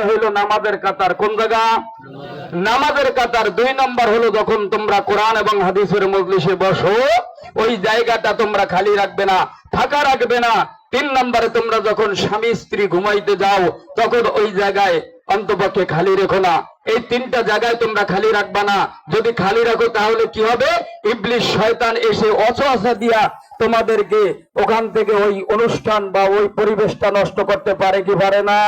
হইলো নামাজের কাতার। কোন জায়গা? নামাজের কাতার। 2 নম্বর হলো যখন তোমরা কোরআন এবং হাদিসের মজলিসে বসো, ওই জায়গাটা তোমরা খালি রাখবে না, ফাঁকা রাখবে না। 3 নম্বরে তোমরা যখন স্বামী স্ত্রী ঘুমাইতে যাও, তখন ওই জায়গায় অন্তপক্ষে খালি রেখো না। এই 3টা জায়গায় তোমরা খালি রাখবা না। যদি খালি রাখো তাহলে কি হবে? ইবলিস শয়তান এসে অসওয়াসা দিয়া তোমাদেরকে ওখান থেকে ওই অনুষ্ঠান বা ওই পরিবেশটা নষ্ট করতে পারে কি পারে না?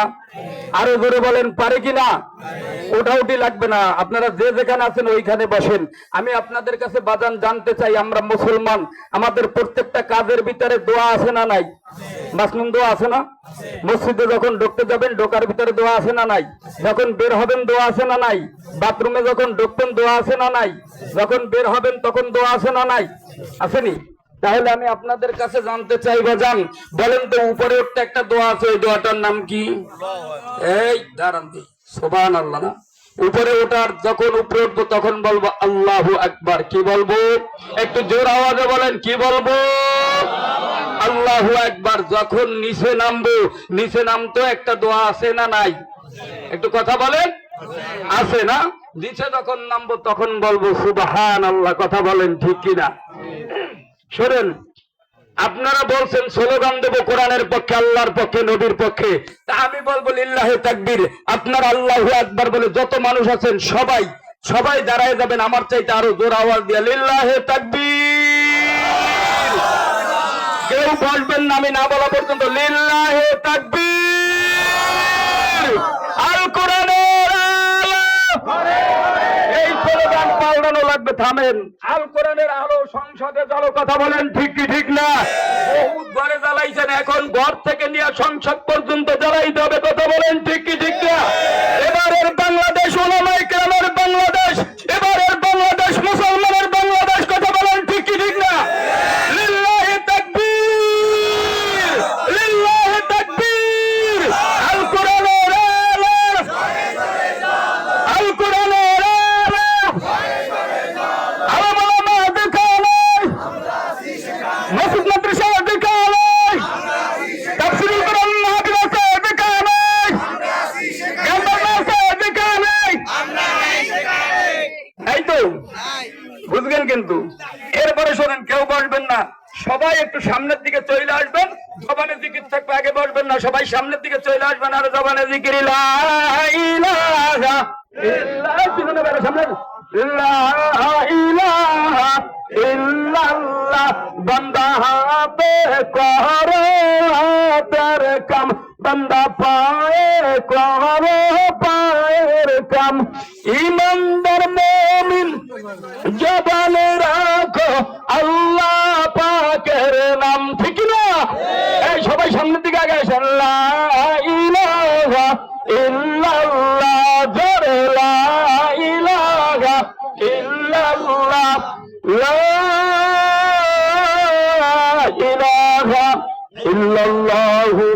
আরো জোরে বলেন, পারে কি না? ওঠাউটি লাগবে না, আপনারা যে যেখানে আছেন ওইখানে বসেন। আমি আপনাদের কাছে বাজান জানতে চাই, আমরা মুসলমান, আমাদের প্রত্যেকটা কাজের ভিতরে দোয়া আছে না নাই? মাসনুন দোয়া আছে না? মসজিদে যখন ঢুকতে যাবেন ঢোকার ভিতরে দোয়া আছে না নাই? যখন বের হবেন দোয়া আছে না নাই? বাথরুমে যখন ঢুকবেন দোয়া আছে না নাই? যখন বের হবেন তখন দোয়া আছে না নাই? আসেনি? তাহলে আমি আপনাদের কাছে জানতে চাই বাজান, বলেন তো উপরে একটা দোয়া আছে, ওই দোয়াটার নাম কি? এই দাঁড়ান দি, সুবহানাল্লাহ না? উপরে ওঠার যখন উপরে উঠবো তখন বলবো আল্লাহু আকবার। কি বলবো? একটু জোর আওয়াজে বলেন, কি বলবো? আল্লাহু আকবার। যখন নিচে নামবো, নিচে নামতো একটা দোয়া আছে না নাই? একটু কথা বলেন, আছে না? নিচে যখন নামবো তখন বলবো সুবহানাল্লাহ। কথা বলেন ঠিক কিনা? শোনেন, আপনারা বলছেন স্লোগান দেবো কোরআনের পক্ষে, আল্লাহর পক্ষে, নবীর পক্ষে, তা আমি বলবো লিল্লাহে তাকবীর। আপনারা আল্লাহু আকবার বলে যত মানুষ আছেন সবাই দাঁড়ায় যাবেন আমার চাইতে আরো জোর আওয়াজ দিয়া লিল্লাহে তাকবীর। কেউ বসবেন না আমি না বলা পর্যন্ত। লিল্লাহে তাকবীর। আল কোরআনের আলো। এই স্লোগান পাল্টানো লাগবে, থামেন। আল কোরআনের আলো সংসদে জ্বালো। কথা বলেন ঠিক কি ঠিক না? বহুত ঘরে জ্বালাইছেন, এখন ঘর থেকে নিয়ে সংসদ পর্যন্ত জ্বালাইতে হবে। কথা বলেন ঠিক কি ঠিক না? এবারের বাংলাদেশ উলামায়ে কেরামের বাংলাদেশ, এবারের বাংলাদেশ মুসলমানের বাংলাদেশ। কথা বলেন ঠিক কি ঠিক না? লিল্লাহি তাকবীর, লিল্লাহি তাকবীর। আল কোরআনের আলো, আল কোরআনের আলো। মসজিদ মাদ্রাসা দেখা নাই, তাফসীরুল কোরআন মাদ্রাসা দেখা নাই, মাদ্রাসা দেখা নাই। এই তো বুঝবেন কিন্তু। এরপরে শোনেন, কেউ বসবেন না, সবাই একটু সামনের দিকে চলে আসবেন। জবানে জিকির থাকবে, আগে বসবেন না, সবাই সামনের দিকে চলে আসবেন। আর জবানে জিকির লা ইলাহা ইল্লাল্লাহ, সামনে লা ইলাহা ইল্লাল্লাহ। বান্দা হাতে করো হাতের কাম, বান্দা পায়ে করো পায়ের কাম। ইমানদার মুমিন জবানে রাখো আল্লাহ পাকের নাম। ঠিক না? এই সবাই সামনের দিকে আগে আসেন। লা ইলাহা ইল্লাল্লাহ, জোরে লা ইলাহা ইল্লাল্লাহ, লা ইলাহা ইল্লাল্লাহু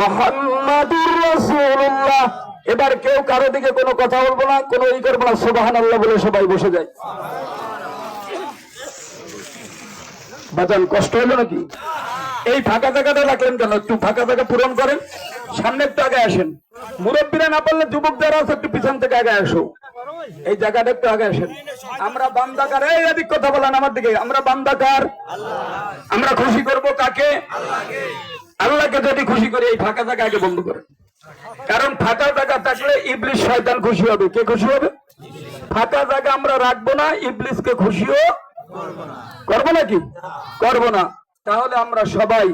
মুহাম্মাদুর রাসূলুল্লাহ। এবার কেউ কারো দিকে কোনো কথা বলবো না, কোনো ই করবো না, সুবহানাল্লাহ বলে সবাই বসে যায়। বাজান কষ্ট হলো নাকি? এই ফাঁকা জায়গাটা রাখলেন কেন? একটু ফাঁকা জায়গা পূরণ করেন, সামনে একটু আগে আসেন। মুরব্বীরা না পারলে যুবক যারা আছে একটু পিছন থেকে আগে আসো, এই জায়গাটা একটু আগে আসেন। আমরা বান্দাকার, এই এদিক কথা বলেন আমার দিকে। আমরা বান্দাকার, আমরা খুশি করব কাকে? আল্লাহকে। যদি খুশি করি এই ফাঁকা জায়গা আগে বন্ধ করেন, কারণ ফাঁকা জায়গা থাকলে ইবলিস শয়তান খুশি হবে। কে খুশি হবে? ফাঁকা জায়গা আমরা রাখবো না, ইবলিসকে খুশিও করবো নাকি? করবো না। তাহলে আমরা সবাই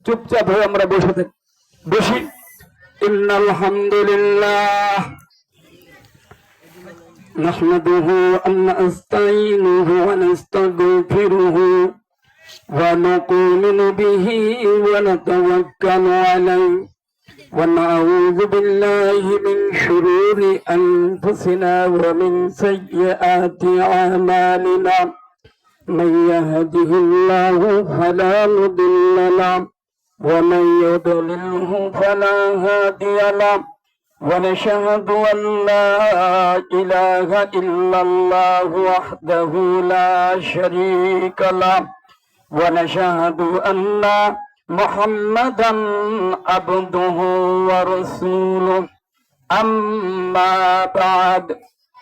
চুপচাপ হয়ে আমরা বসে থাকি, বসি। ইন্নাল হামদুলিল্লাহ নাহমাদুহু ওয়া নাস্তাঈনুহু ওয়া নাস্তাগফিরুহু ওয়া নু'মিনু বিহি ওয়া নাতাওয়াক্কালু আলাইহি ওয়া নাউযু বিল্লাহি মিন শুরুরি আনফুসিনা ওয়া মিন সাইয়্যাতি আ'মালিনা। من يهده الله فلا مضل له ومن يضلله فلا هادي له ونشهد أن لا إله إلا الله وحده لا شريك له ونشهد أن محمدا عبده ورسوله أما بعد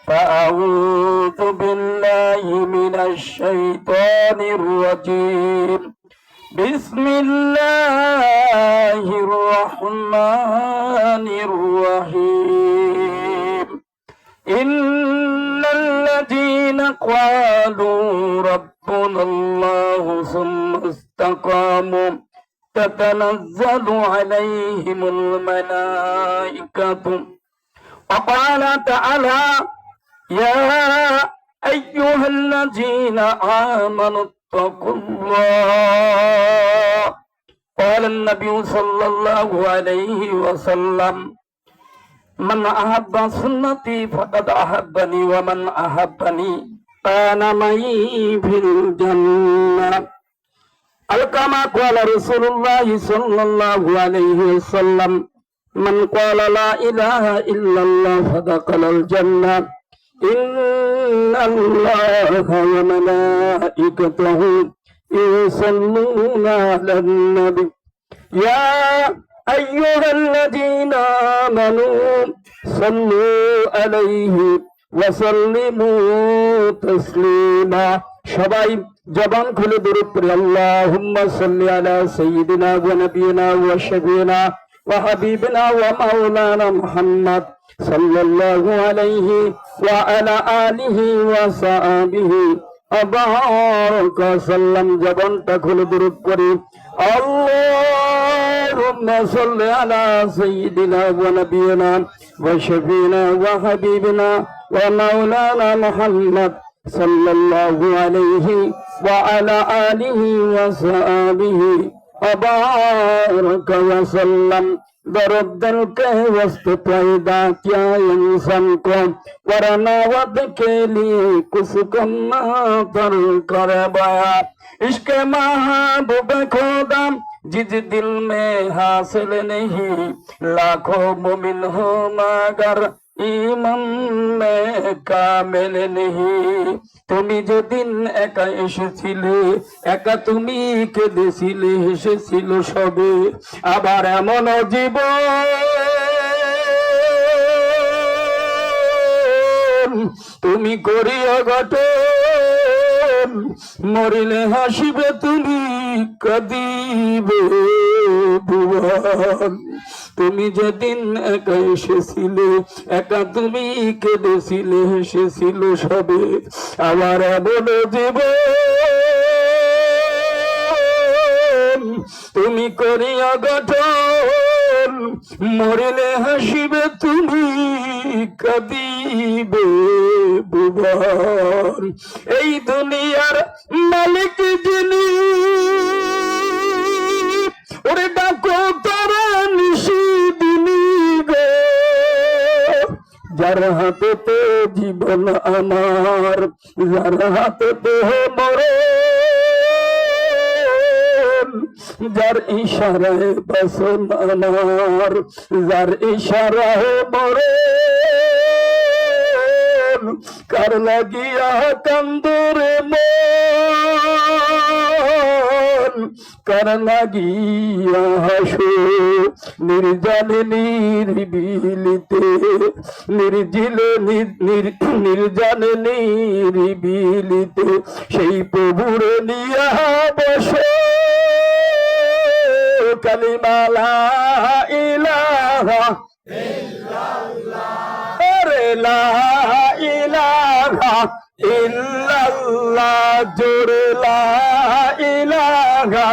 فأعوذ بالله من الشيطان الرجيم بسم الله الرحمن الرحيم إن الذين قالوا ربنا الله ثم استقاموا تتنزل عليهم الملائكة وقال تعالى يا أيها الذين آمنوا اتقوا الله قال النبي صلى الله عليه وسلم من أحب سنتي فقد أحبني ومن أحبني كان معي في الجنة كما قال رسول الله صلى الله عليه وسلم من قال لا إله إلا الله فدخل الجنة إن الله وملائكته يصلون على النبي يا أيها الذين آمنوا صلوا عليه وسلموا تسليما সবাই জবান খুলে দরুদ পড়ি আল্লাহুম্মা সাল্লি আলা সাইয়্যিদিনা ওয়া নাবিয়িনা ওয়া শাফিনা ওয়া হাবিবিনা ওয়া মাওলানা মুহাম্মদ সাল্লাল্লাহু আলাইহি ওয়া আলা আলিহি ওয়া সাহবিহি আবারাকা সাল্লাম জবানটা খুলে দরুদ পড়ি আল্লাহুম্মা সাল্লি আলা সাইয়্যিদিনা ওয়া নাবিয়িনা ওয়া শাফিনা ওয়া হাবিবিনা ওয়া মাওলানা মুহাম্মদ সাল্লাল্লাহু আলাইহি ওয়া আলা আলিহি ওয়া সাহবিহি وبارك وسلم दर्द दिल के वस्त पैदा किया इंसान को वरना वद के लिए कुछ कन्ना तर कर बया इश्क महबूब खुदा जिस दिल में हासिल नहीं लाखों मुमिन हो मगर ईमान में कामिल नहीं তুমি যেদিন একা এসেছিলে একা তুমি কেঁদেছিলে হেসেছিল সবে আবার এমন জীবন তুমি করিয়া গঠন মরিলে হাসিবে তুমি কাঁদিবে ভুবন তুমি যেদিন একা এসেছিলে একা তুমি কেঁদেছিলে হেসেছিল সবে আবার এমন জীবন তুমি করিয়া গঠন মরিলে হাসিবে তুমি কাঁদিবে ভুবন এই দুনিয়ার মালিক যিনি ওরে ডাকো তারা নিশিদিনী গো যার হাতেতে জীবন আমার যার হাতেতে মরণ যার ইশারায় বাসন আমার যার ইশারায় মরণ কার লাগিয়া কান্দরে মন কার লাগিয়া হাসো নির্জনে নিরিবিলিতে নির্জিলে নির্জনে নিরিবিলিতে সেই প্রভুর নিয়া বসে কালিমা লা ইলাহা ইল্লাল্লাহ লা ইলাহা ইল্লাল্লাহ জোরে লা ইলাহা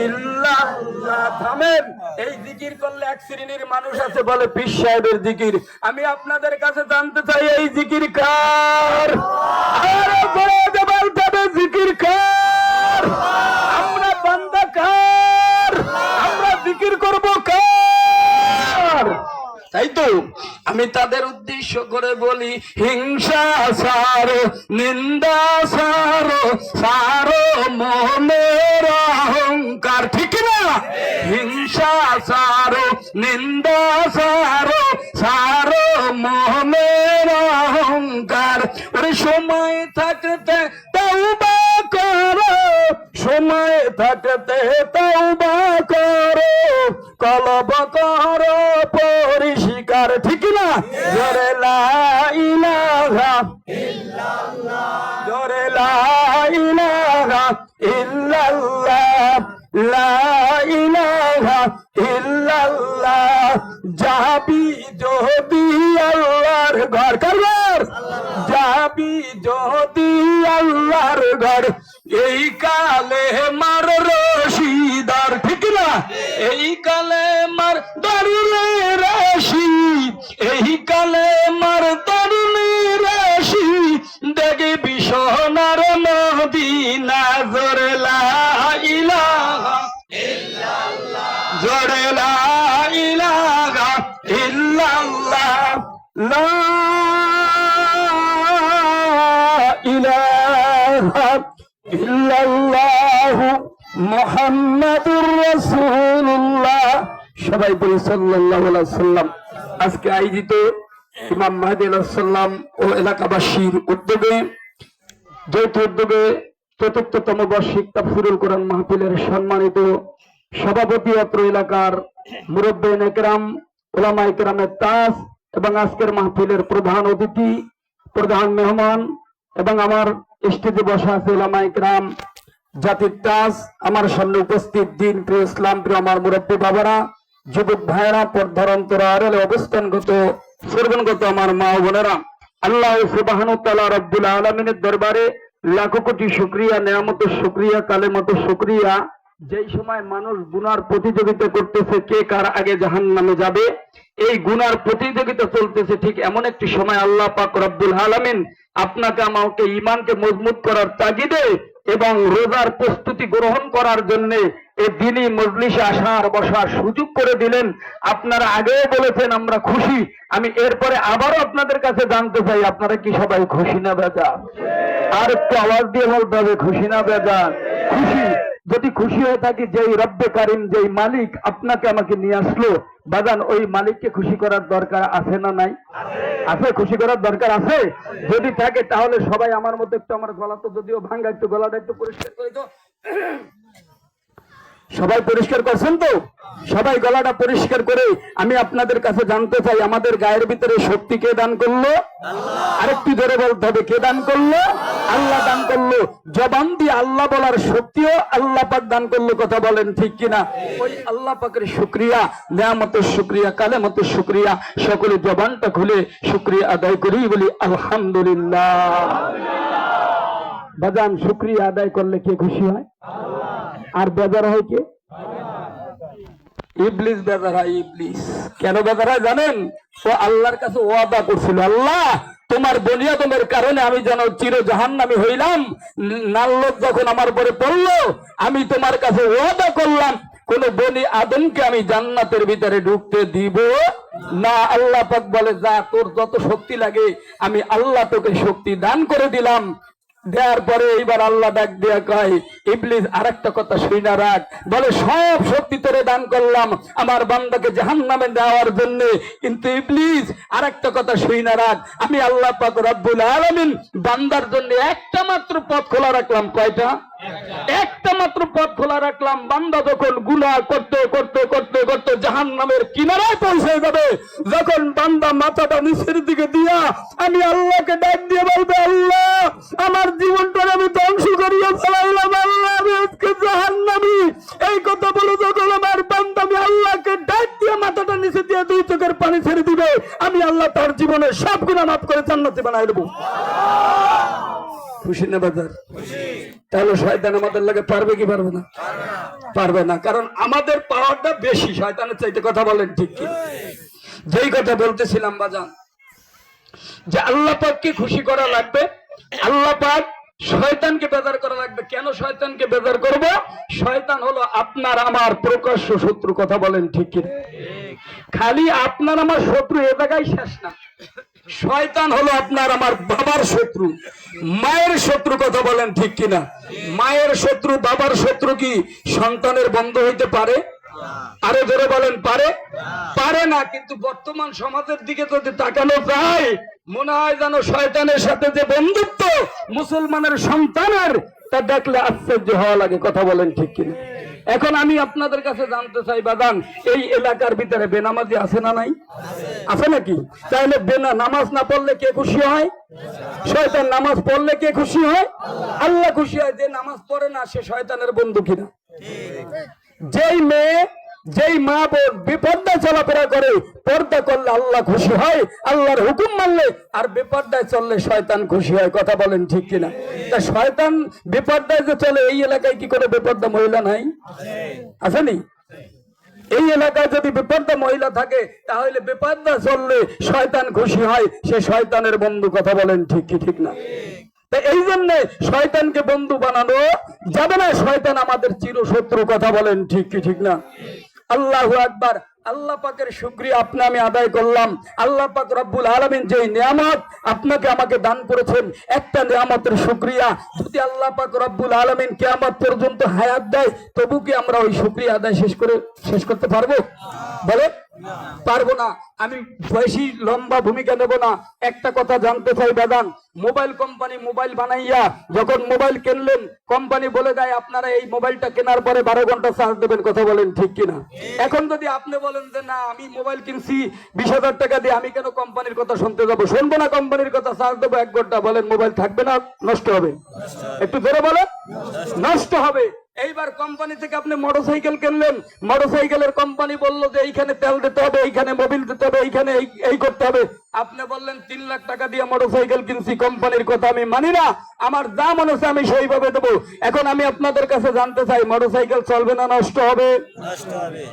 ইল্লাল্লাহ। থামেন, এই জিকির করলে এক শ্রেণীর মানুষ আছে বলে পীর সাহেবের জিকির। আমি আপনাদের কাছে জানতে চাই এই জিকির কার? আরে বলে বলতে হবে জিকির কার? আমরা বান্দা কার? আমরা জিকির করব কার? তাই তো আমি তাদের উদ্দেশ্য করে বলি, হিংসা সারো, নিন্দা সারো, সারো মনের অহংকার, ঠিক না? হিংসা সারো, নিন্দা সারো, সারো মনের অহংকার। ওরে সময় থাকতে তওবা করো, সময় থাকতে তওবা করো, কলব করো পরিষ্কার, ঠিক না? জোরে লা ইলাহা, জোরে লা ইলাহা ইল্লাল্লাহ, লা ইলাহা ইল্লাল্লাহ। যাবি যদি আল্লাহর ঘর, কার যাবি যদি আল্লাহর ঘর, এই কালে মার রশিদার, ঠিক না? এই কালে মার দারুলে রাশি, এই কালে মার দারুলে রাশি, দেখবি সোনার মদিনা। জোরে লা ইলাহা ইল্লাল্লাহ, জোরে লা ইলাহা ইল্লাল্লাহ, লা ইলাহা ইল্লাল্লাহু মুহাম্মাদুর রাসূলুল্লাহ। সবাই বলি সাল্লাল্লাহু আলাইহি ওয়াসাল্লাম। আজকে আয়োজিত ইমাম মাহদী আলাইহিস সালাম ও এলাকাবাসীর উদ্যোগে, যৌথ উদ্যোগে ৪৪তম বার্ষিক তাফসীরুল কোরআন মাহফিলের সম্মানিত সভাপতি, অত্র এলাকার মুরব্বিয়ান ইকরাম, উলামায়ে কেরামের তাজ এবং আজকের মাহফিলের প্রধান অতিথি, প্রধান মেহমান এবং আমার স্টেজে বসা আছে উলামায়ে কেরাম, জাতির তাজ, আমার সামনে উপস্থিত দিন প্রিয় ইসলাম প্রিয় আমার মুরব্বী বাবারা, যুবক ভাইয়েরা, পর্দার অন্তরে আড়ালে অবস্থানগত সর্বনগত আমার মা ও বোনেরা, আল্লাহ সুবহানাহু ওয়া তাআলা রব্বুল আলামিনের দরবারে লাখো কোটি শুকরিয়া, নেয়ামতের শুকরিয়া, কালেমতের শুকরিয়া। যেই সময় মানুষ গুনার প্রতিযোগিতা করতেছে কে কার আগে জাহান্নামে যাবে, এই গুনার প্রতিযোগিতা চলতেছে, ঠিক এমন একটি সময় আল্লাহ পাক রব্বুল আলামিন আপনাকে আমাকে ঈমানকে মজবুত করার তাগিদে এবং রোজার প্রস্তুতি গ্রহণ করার জন্য এই দিনই মজলিসে আসার বসার সুযোগ করে দিলেন। আপনারা আগেও বলেছেন আমরা খুশি। আমি এরপরে আবারও আপনাদের কাছে জানতে চাই, আপনারা কি সবাই খুশি না বেজার? আর একটু আওয়াজ দিয়ে বলতে হবে, খুশি না বেজার? খুশি। যদি খুশি হয়ে থাকি, যেই রব্বে কারিম, যেই মালিক আপনাকে আমাকে নিয়ে আসলো, বাজান ওই মালিককে খুশি করার দরকার আছে না নাই? আছে, খুশি করার দরকার আছে। যদি থাকে তাহলে সবাই আমার মতো একটু, আমার গলা তো যদিও ভাঙ্গা, একটু গলাটা একটু পরিষ্কার করে তো। সবাই পরিষ্কার করছেন তো? সবাই গলাটা পরিষ্কার করে আমি আপনাদের কাছে জানতে চাই, আমাদের গায়ের ভিতরে শক্তি কে দান করলো? আরেকটু জোরে বলতে হবে, কে দান করলো? আল্লাহ দান করলো। জবান দিয়ে আল্লাহ বলার শক্তিও আল্লাহ পাক দান করলো, কথা বলেন ঠিক কিনা? ওই আল্লাহ পাকের শুকরিয়া, নেয়ামতের শুকরিয়া, কালেমতের শুকরিয়া, সকলে জবানটা খুলে শুকরিয়া আদায় করি, বলি আলহামদুলিল্লাহ। বাজান শুকরিয়া আদায় করলে কে খুশি হয়? আর বেজার হয় কে? ইবলিস বেজার হয়। ইবলিস কেন বেজার হয় জানেন? ও আল্লাহর কাছে ওয়াদা করছিল, আল্লাহ তোমার বনি আদমের কারণে আমি যেন চির জাহান্নামী হইলাম, নাল্লত যখন আমার পরে পড়লো, আমি তোমার কাছে ওয়াদা করলাম কোন বনি আদমকে আমি জান্নাতের ভিতরে ঢুকতে দিব না। আল্লাহ পাক বলে, যা তোর যত শক্তি লাগে আমি আল্লাহ তোকে শক্তি দান করে দিলাম। দেওয়ার পরে এইবার আল্লাহ ডাক দিয়া কয়, ইবলিস আরেকটা কথা শুইনা রাখ, বলে সব শক্তি তোরে দান করলাম আমার বান্দাকে জাহান্নামে দেওয়ার জন্য, কিন্তু ইবলিস আরেকটা কথা শুইনা রাখ, আমি আল্লাহ পাক রব্বুল আলামিন বান্দার জন্য একটা মাত্র পথ খোলা রাখলাম। কয়টা? একটা মাত্র পথ খোলা রাখলাম। বান্দা যখন গুনাহ করতে করতে করতে করতে জাহান্নামের কিনারায় পৌঁছে যাবে, যখন বান্দা মাথাটা নিচের দিকে দিয়া আমি আল্লাহকে ডাক দিয়ে বলবে, আল্লাহ আমার জীবনটা আমি ধ্বংস করিয়া ফেলাইলাম, আল্লাহ আমি আজকে জাহান্নামী, এই কথা বলে যখন আমার বান্দা আমি আল্লাহকে ডাক দিয়ে মাথাটা নিচে দিয়ে দুই চোখের পানি ছেড়ে দিবে, আমি আল্লাহ তার জীবনের সব গুনাহ মাফ করে জান্নাতে বানাই দেব। খুশি না বাজার? তাহলে শয়তান আমাদের লাগে পারবে কি পারবে না? পারবে না, কারণ আমাদের পাওয়ারটা বেশি শয়তানের চাইতে, কথা বলেন ঠিক কি? যেই কথা বলতেছিলাম বাজান, যে আল্লাহ পাককে খুশি করা লাগবে, আল্লাহ পাক শয়তানকে বেজার করা লাগবে। কেন শয়তানকে বেজার করব? শয়তান হলো আপনার আমার প্রকাশ্য শত্রু, কথা বলেন ঠিক কি? খালি আপনার আমার শত্রু এ জায়গায় শেষ না, শয়তান হলো আপনার আমার বাবার শত্রু, মায়ের শত্রু, কথা বলেন ঠিক কিনা? মায়ের শত্রু, বাবার শত্রু কি সন্তানের বন্ধু হইতে পারে? আরে ধরে বলেন, পারে? পারে না। কিন্তু বর্তমান সমাজের দিকে যদি তাকানো যায়, মনে হয় যেন শয়তানের সাথে যে বন্ধুত্ব মুসলমানের সন্তানের, তা দেখলে আশ্চর্য হওয়া লাগে, কথা বলেন ঠিক কিনা? এখন আমি আপনাদের কাছে জানতে চাই বাদান, এই এলাকার ভিতরে বেনামাজি আছে না নাই? আছে নাকি? তাহলে নামাজ না পড়লে কে খুশি হয়? শয়তান। নামাজ পড়লে কে খুশি হয়? আল্লাহ খুশি হয়। যে নামাজ পড়ে না সে শয়তানের বন্ধু কিনা? যেই মা বোন বিপর্দায় চলাফেরা করে, পর্দা করলে আল্লাহ খুশি হয়, আল্লাহর হুকুম মানলে, আর বিপর্দায় চললে শয়তান খুশি হয়। কথা বলেন ঠিক কিনা? তা শয়তান বিপর্দায় যে চলে, এই এলাকায় কি করে বিপর্দা মহিলা নাই? আসেনি? এই এলাকায় যদি বিপর্দা মহিলা থাকে, তাহলে বিপর্দা চললে শয়তান খুশি হয়, সে শয়তানের বন্ধু। কথা বলেন ঠিক কি ঠিক না? এই জন্য শয়তানকে বন্ধু বানানো যাবে না। শয়তান আমাদের চিরশত্রু। কথা বলেন ঠিক কি ঠিক না? আল্লাহু আকবার। আল্লাহ পাকের শুকরিয়া আপনি আমি আদায় করলাম। আল্লাহ পাক রব্বুল আলামিন যে নিয়ামত আপনাকে আমাকে দান করেছেন, একটা নিয়ামতের শুকরিয়া। যদি আল্লাহ পাক রব্বুল আলামিন কিয়ামত পর্যন্ত হায়াত দেয়, তবু কি আমরা ওই শুকরিয়া আদায় শেষ করতে পারবো? বলে পারবো না। আমি বেশি লম্বা ভূমিকা নেব না। একটা কথা জানতে চাই বাদান, মোবাইল কোম্পানি মোবাইল বানাইয়া যখন মোবাইল কিনলেন, কোম্পানি বলে দেয় আপনারা এই মোবাইলটা কেনার পরে 12 ঘন্টা চার্জ দেবেন। কথা বলেন ঠিক কিনা? এখন যদি আপনি বলেন যে না, আমি মোবাইল কিনছি 20,000 টাকা দিয়ে, আমি কেন কোম্পানির কথা শুনতে যাবো? শুনবো না কোম্পানির কথা, চার্জ দেবো 1 ঘন্টা। বলেন মোবাইল থাকবে না নষ্ট হবে? একটু ধরে বলেন, নষ্ট হবে। এইবার কোম্পানি থেকে আপনি মোটরসাইকেল কিনলেন, মোটরসাইকেলের কোম্পানি বললো যে এইখানে তেল দিতে হবে, এইখানে মোবিল দিতে হবে, এইখানে এই করতে হবে। আপনি বললেন 3 লাখ টাকা দিয়ে মোটরসাইকেল কিনছি, কোম্পানির কথা আমি মানি না, আমার যা মনে হচ্ছে আমি সেইভাবে দেবো। এখন আমি আপনাদের কাছে জানতে চাই, মোটরসাইকেল চলবে না নষ্ট হবে?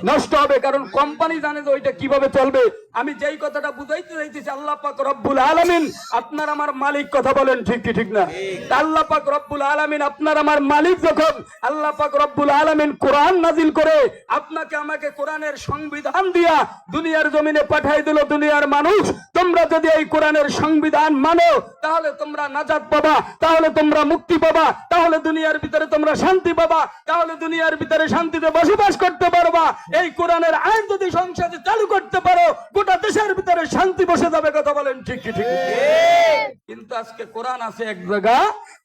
নষ্ট হবে। কারণ কোম্পানি জানে যে ওইটা কিভাবে চলবে। আমি যেই কথাটা বুঝাইতে চাইতেছি, আল্লাহ পাক রব্বুল আলামিন আপনার আমার মালিক। কথা বলেন ঠিক কি ঠিক না? আল্লাহ পাক রব্বুল আলামিন আপনার আমার মালিক। যখন আল্লাহ পাক রব্বুল আলামিন কোরআন নাজিল করে আপনাকে আমাকে কোরআনের সংবিধান দিয়া দুনিয়ার জমিনে পাঠাই দিল, দুনিয়ার মানুষ, তোমরা যদি এই কোরআনের সংবিধান মানো, তাহলে তোমরা নাজাত পাবা, তাহলে তোমরা মুক্তি পাবা, তাহলে দুনিয়ার ভিতরে তোমরা শান্তি পাবা, তাহলে দুনিয়ার ভিতরে শান্তিতে বসবাস করতে পারবা। এই কোরআনের আইন যদি সংসদে চালু করতে পারো, গোটা দেশের ভিতরে শান্তি বসে যাবে। কথা বলেন ঠিক কি ঠিক? কিন্তু আজকে কোরআন আছে এক জায়গা,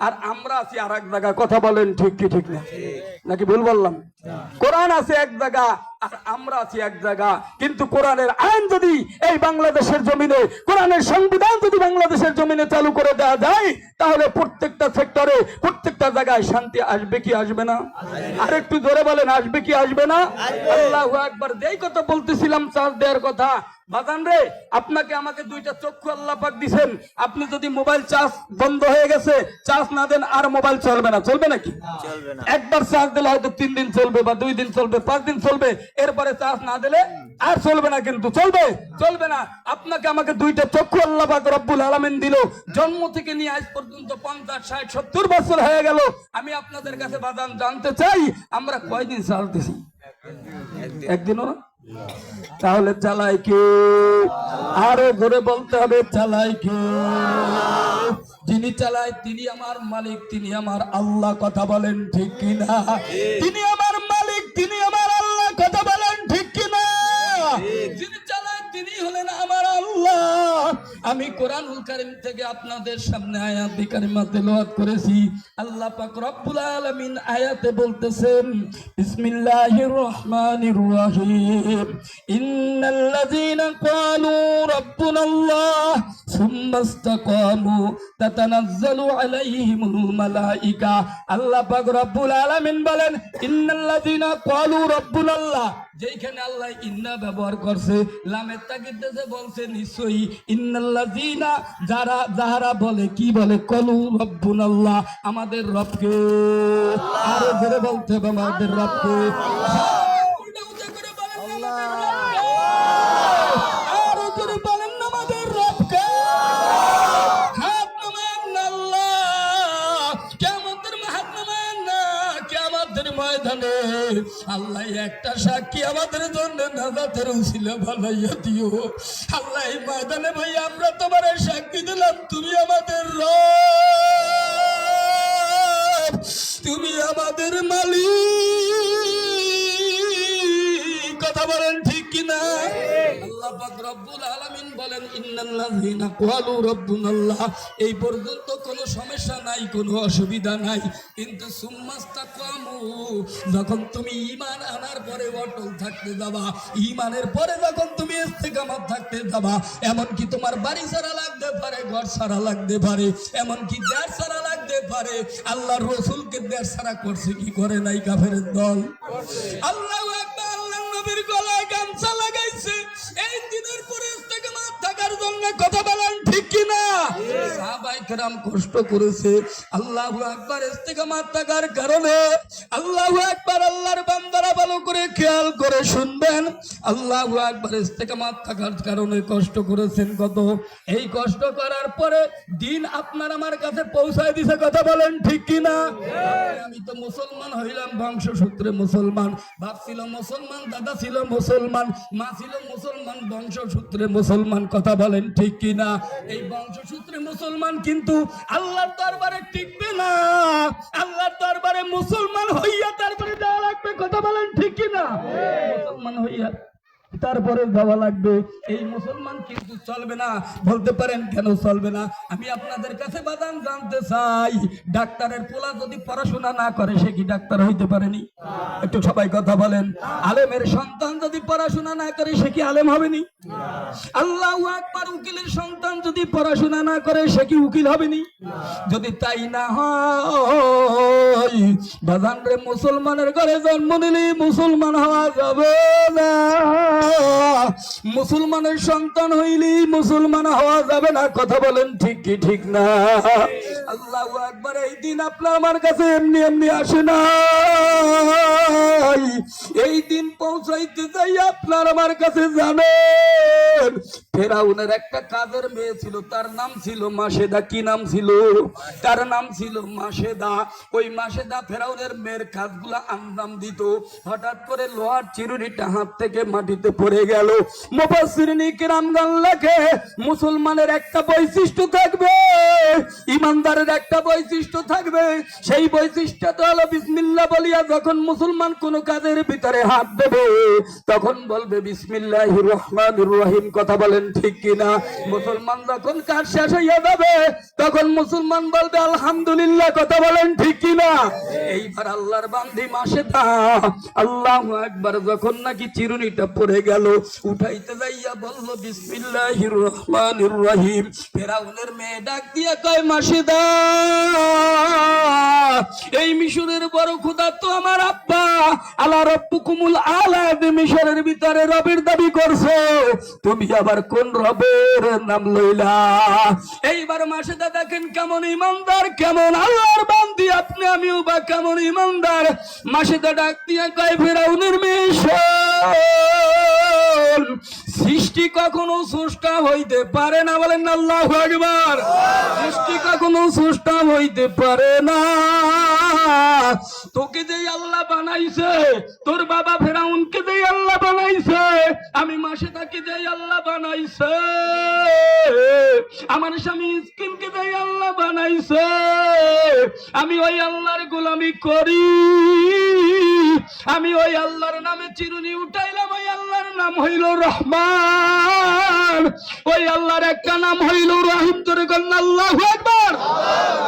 আর আমরা আছি আর এক জায়গা। কথা বলেন ঠিক কি ঠিক না? নাকি ভুল বললাম? কোরআন আছে এক জায়গা আর আমরা আছি এক জায়গা। কিন্তু কোরআনের আইন যদি এই বাংলাদেশের জমিনে, কোরআনের সংবিধান যদি বাংলাদেশের জমিনে চালু করে দেওয়া যায়, তাহলে প্রত্যেকটা সেক্টরে, প্রত্যেকটা জায়গায় শান্তি আসবে কি আসবে না? আর একটু জোরে বলেন, আসবে কি আসবে না? আল্লাহু আকবার। যেই কথা বলতেছিলাম চার্জ দেওয়ার কথা, বাজান রে, আপনাকে আমাকে 2টা চক্ষু আল্লাহ পাক দিবেন। আপনি যদি মোবাইল চার্জ বন্ধ হয়ে গেছে, চার্জ না দেন, আর মোবাইল চলবে না। চলবে নাকি? চলবে না। একবার চার্জ দিলে হয়তো 3 দিন চলবে, বা 2 দিন চলবে, 5 দিন চলবে। এরপরে চার্জ না দিলে আর চলবে না। কিন্তু চলবে? চলবে না। আপনাকে আমাকে 2টা চক্ষু আল্লাহ পাক রব্বুল আলামিন দিল। জন্ম থেকে নিয়ে আজ পর্যন্ত 50, 60, 70 বছর হয়ে গেল। আমি আপনাদের কাছে বাদান জানতে চাই, আমরা কয়দিন চার্জ দিছি? একদিনও না। তাহলে চালাই কে? আরো ঘুরে বলতে হবে, চালাই কে? যিনি চালায় তিনি আমার মালিক, তিনি আমার আল্লাহ। কথা বলেন ঠিক কিনা? তিনি আমার মালিক, তিনি আমার আল্লাহ। কথা বলেন ঠিক কিনা? যিনি চালায় তিনি হলেন আমার আল্লাহ। আমি কোরআনুল কারীম থেকে আপনাদের সামনে আয়াত কারিমা তেলাওয়াত করেছি। আল্লাহ পাক রব্বুল আলামিন আয়াতে বলতেছেন, বিসমিল্লাহির রহমানির রহিম, ইন্নাল্লাযীনা ক্বালু রাব্বুনাল্লাহ সুম্মা ইসতাকামু তাতানাজ্জালু আলাইহিমুল মালায়েকা। আল্লাহ পাক রব্বুল আলামিন বলেন, ইন্নাল্লাযীনা ক্বালু রাব্বুনাল্লাহ। যেখানে আল্লাহ ইন্না ব্যবহার করছে, লামের তাকিদ দিয়ে বলছে নিশ্চয়ই, ইন্নাল্লাযীনা যারা বলে, কি বলে? ক্বালু রাব্বুনাল্লাহ, আমাদের রবকে। আরো জোরে বলতে হবে, আমাদের রবকে। আরো জোরে বলেন, আমাদের রবকে। হাত নামান আল্লাহ, কিয়ামতের মাহাত নামান না, কিয়ামতের ময়দানে আল্লাহ একটা সাক্ষী আমাদের জন্য নাজাতের উসিলা বানাইয়া দিও। আল্লাহ এই ময়দানে ভাই আমরা তোমার সাক্ষী দিলাম, তুমি আমাদের রব, তুমি আমাদের মালিক। কথা বলেন ঠিক কিনা? আল্লাহ পাক রব্বুল আলামিন বলেন, ইন্নাল্লাযীনা ক্বালু রাব্বুনাল্লাহ, এই পর্যন্ত কোনো সমস্যা নাই, কোনো অসুবিধা নাই। কিন্তু সুম্মাস্তাকামু, যখন তুমি ঈমান আনার পরে অটল থাকতে যাবা, ঈমানের পরে যখন তুমি ইস্তেকামত থাকতে যাবা, এমনকি তোমার বাড়ি ছাড়া লাগতে পারে, ঘর ছাড়া লাগতে পারে, এমনকি দেশ ছাড়া লাগতে পারে। আল্লাহর রাসূলকে দেশ ছাড়া করছে কি করে নাই কাফেরের দল? আল্লাহু আকবার। আল্লাহর নবীর গলায় গামছা লাগাইছে এই দিনের পরে ইস্তেকামত থাকার জন্য। কথা বলেন ঠিক কি না? সাহাবায়ে কেরাম কষ্ট করেছে। আল্লাহু আকবার। ইস্তেকামত থাকার কারণে আল্লাহু আকবার। আল্লাহর বান্দারা ভালো করে খেয়াল করে শুনবেন। আল্লাহু আকবার। ইস্তেকামত থাকার কারণে কষ্ট করেছেন কত? এই কষ্ট করার পরে দিন আপনার আমার কাছে পৌঁছায় দিছে। কথা বলেন ঠিক কি না? আমি তো মুসলমান হইলাম বংশসূত্রে মুসলমান, বাপ ছিল মুসলমান, দাদা ছিল মুসলমান, মা ছিল মুসলমান, বংশসূত্রে মুসলমান। কথা বলেন ঠিক কি না? এই বংশসূত্রে মুসলমান কিন্তু আল্লাহর দরবারে টিকবে না। আল্লাহর দরবারে মুসলমান হইয়া তারপরে যাওয়া লাগবে। কথা বলেন ঠিক কি না? মুসলমান হইয়া তারপরে যাওয়া লাগবে। এই মুসলমান কিন্তু চলবে না। বলতে পারেন কেন চলবে না? আমি আপনাদের কাছে বাদান জানতে চাই, ডাক্তারের পোলা যদি পড়াশোনা না করে সে কি ডাক্তার হইতে পারেনি? একটু সবাই কথা বলেন। আলেমের সন্তান যদি পড়াশোনা না করে সে কি আলেম হবেনি? আল্লাহু আকবার। উকিলের সন্তান যদি পড়াশোনা না করে সে কি উকিল হবেনি? যদি তাই না হয় বাদান রে, মুসলমানের ঘরে জন্ম নিলে মুসলমান হওয়া যাবে না। মুসলমানের সন্তান হইলি মুসলমান হওয়া যাবে না। কথা বলেন ঠিক কি ঠিক না? আল্লাহু আকবার। এই দিন আপনার আমার কাছে এমনি এমনি আসে না। এই দিন পৌঁছাইতে যাই আপনার আমার কাছে জানেন, ফেরাউনের একটা কাজের মেয়ে ছিল, তার নাম ছিল মাসেদা। কি নাম ছিল? তার নাম ছিল মাসেদা। ওই মাসেদা ফেরাউনের মেয়ের কাজগুলা আঞ্জাম দিত। হঠাৎ করে লোহার চিরুনিটা হাত থেকে মাটিতে পড়ে গেল। মুফাসসিরিন কিরামগণ লেখে, মুসলমানের একটা বৈশিষ্ট্য থাকবে, ইমানদারের একটা বৈশিষ্ট্য থাকবে। সেই বৈশিষ্ট্যটা হলো বিসমিল্লাহ বলিয়া যখন মুসলমান কোন কাজের ভিতরে হাত দেবে তখন বলবে বিসমিল্লাহির রহমানির রহিম। কথা বলেন ঠিক কিনা? মুসলমান যখন কাজ শেষ হইয়া যাবে তখন মুসলমান বলবে আলহামদুলিল্লাহ। কথা বলেন ঠিক কিনা? এইবার আল্লাহর বান্দি মাসেদা আল্লাহু আকবার যখন নাকি চিরুনিটা পড়ে গেল, উঠাইতে যাইয়া বলল বিসমিল্লাহির রহমানির রহিম। ফেরাউনের মেয়ে ডাক দিয়া কয়, মাসেদা এই মিশরের বড় খোদা তো আমার আব্বা, আলা রব্বুকুমুল আলা, মিশরের ভিতরে রবের দাবি করছো, তুমি আবার কোন রবের নাম লইলা? এইবার মাসেদা দেখেন কেমন ইমানদার, কেমন আল্লাহর বান্দি আপনি, আমিও বা কেমন ইমানদার। মাসেদা ডাক দিয়া কয়, ফেরাউনের মেয়ে সৃষ্টি কখনো স্রষ্টা হইতে পারে না। বলেন না আল্লাহু আকবার। সৃষ্টি কখনো স্রষ্টা হইতে পারে না। তোকে যে আল্লাহ বানাইছে, তোর বাবা ফেরাউনকে যে আল্লাহ বানাইছে, আমি মাসেদাকে যে আল্লাহ বানাইছে, আমার স্বামী ইসকিনকে যে আল্লাহ বানাইছে, আমি ওই আল্লাহর গোলামি করি। আমি ওই আল্লাহর নামে চিরুনি উঠাইলাম। ওই আল্লাহর নাম হইল রহমান, ওই আল্লাহর একটা নাম হইল রহিম। তোরে কন্যা আল্লাহু আকবার।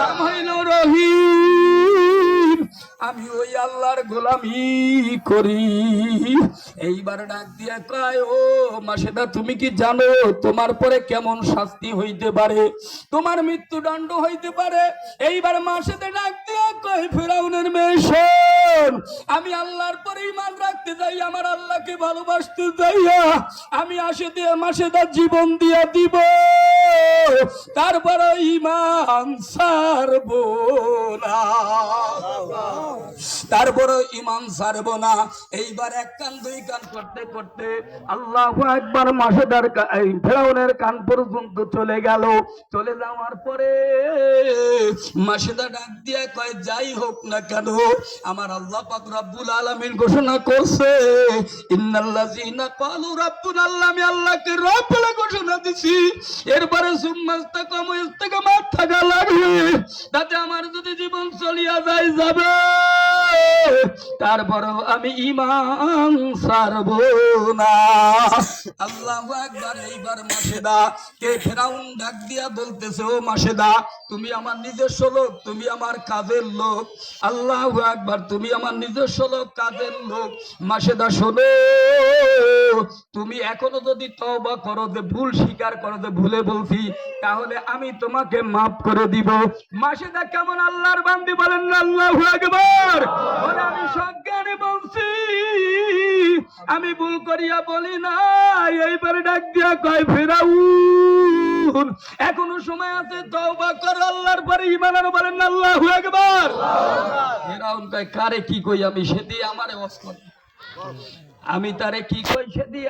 নাম হইল রহিম। আমি ওই আল্লাহর গোলামি করি। এইবার ডাক দিয়া কয়, ও মাসেদা তুমি কি জানো তোমার পরে কেমন শাস্তি হইতে পারে? তোমার মৃত্যুদণ্ড হইতে পারে। এইবার মাসেদা ডাক দিয়া কয়, ফেরাউনের মেয়ে শোন, আমি আল্লাহর পরে ঈমান রাখতে যাই, আমার আল্লাহকে ভালোবাসতে যাইয়া আমি মাসেদা জীবন দিয়া দিব, তারপরে ঈমান ছাড়বো না, তারপরে ঈমান ছাড়বো না। এইবার এক কান দুই কান করতে করতে আল্লাহু আকবার মাসেদার ফেরাউনের কান পর্যন্ত চলে গেল। চলে যাওয়ার পরে মাসেদা ডাক দিয়া কয়, যাই হোক না কেন আমার আল্লাহ পাক রব্বুল আলামিন ঘোষণা করছে, ইন্নাল্লাযীনা ক্বালু রাব্বুনাল্লাহ, আমি আল্লাহকে রব বলে ঘোষণা দিছি। এরপরে সুম্মাস্তাকামু, ইস্তেকামাত থাকা লাগবে, তাতে আমার যদি জীবন চলিয়া যায় যাবে। তারপরেও আমি ঈমান ছাড়ব না। আল্লাহু আকবার। এইবার মাসেদা কে ফেরাউন ডাক দিয়া বলতেছে, ও মাসেদা, তুমি আমার নিজস্ব লোক, তুমি আমার কাজের লোক। আল্লাহু আকবার। তুমি আমার নিজস্ব লোক, কাজের লোক। মাসেদা শোনো, তুমি এখনো যদি তওবা করো, যে ভুল স্বীকার করো, যে ভুলে বলছি, তাহলে আমি তোমাকে মাফ করে দিব। মাসেদা কেমন আল্লাহর বান্দি, বলেন না আল্লাহু আকবার। বলে আমি সজ্ঞানে বলছি, আমি ভুল করিয়া বলি না। এইবার ডাক দিয়া কয়, ফেরাউন এখনো সময় আছে, তওবা করো, আল্লাহর পরে ঈমান আনো, বলেন না আল্লাহু আকবার। ফেরাউন কয়, কারে কি কই আমি, সে দিয়ে আমারে ওয়াজ করে, আমি তারে কি কই সে দিয়ে